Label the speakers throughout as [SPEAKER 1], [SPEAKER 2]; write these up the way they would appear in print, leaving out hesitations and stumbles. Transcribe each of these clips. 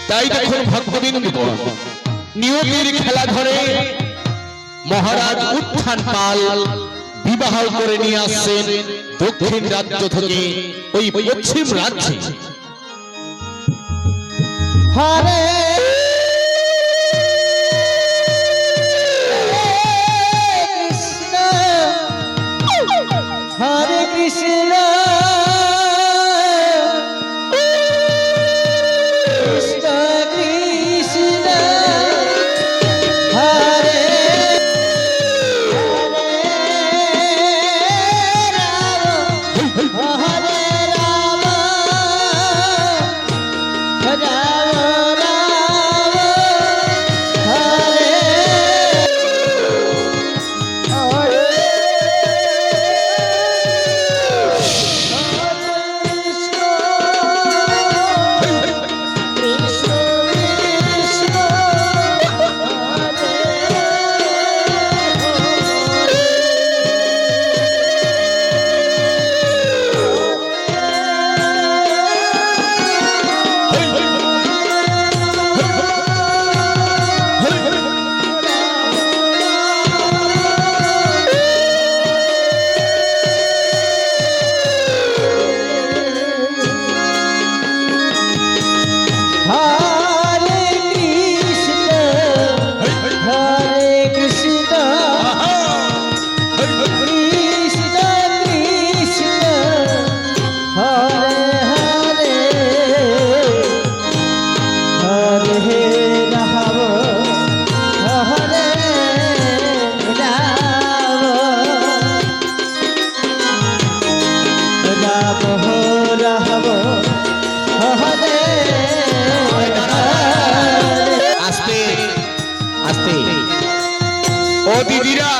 [SPEAKER 1] তাই দেখুন ভক্তবৃন্দ নিয়তির খেলা ধরে মহারাজ উত্থান পাল বিবাহ করে নিয়ে আসছেন দক্ষিণ রাজ্য থেকে ওই পশ্চিম রাজ্যে।
[SPEAKER 2] হরে কৃষ্ণ হরে কৃষ্ণ কৃষ্ণ কৃষ্ণ হরে হরে রাম হরে রাম
[SPEAKER 1] আস্তে আস্তে ও দিদিরা,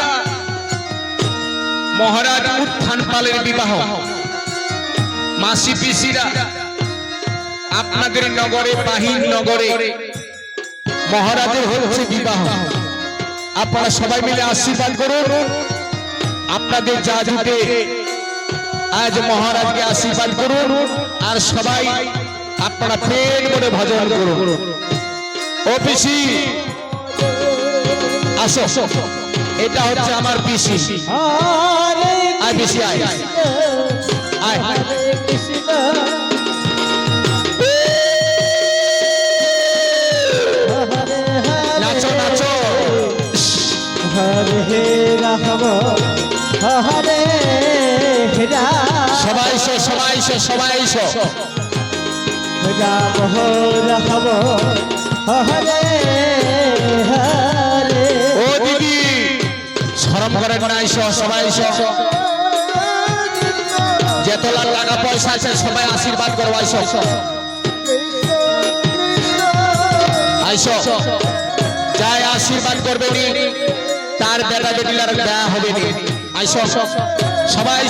[SPEAKER 1] মহারাজ উত্থান পালের বিবাহ, মাসি পিসিরা আপনাদের নগরে বাহির নগরে মহারাজের হচ্ছে বিবাহ। আপনারা সবাই মিলে আশীর্বাদ করুন। আপনাদের যা জুটে আজ মহারাজকে আশীর্বাদ করুন। আর সবাই আপনারা প্রেম করে ভজন করুন। ও পিসি আসো, এটা হচ্ছে আমার পিসি। আয় পিসি আয় আয়। নাচো নাচো।
[SPEAKER 2] হরে রাম হরে রাম
[SPEAKER 1] সবাই এসো সবাই এসো সবাই এসো।
[SPEAKER 2] রাম রাম হরে হরে।
[SPEAKER 1] ও দিদি শরম করে না, এসো সবাই এসো। যত টাকা পয়সা আছে সবাই আশীর্বাদ করো। আইসো আইসো, যাই আশীর্বাদ করবে নি তার বেটা বেটিলার দেয়া হবে নি। আইসো সবাই।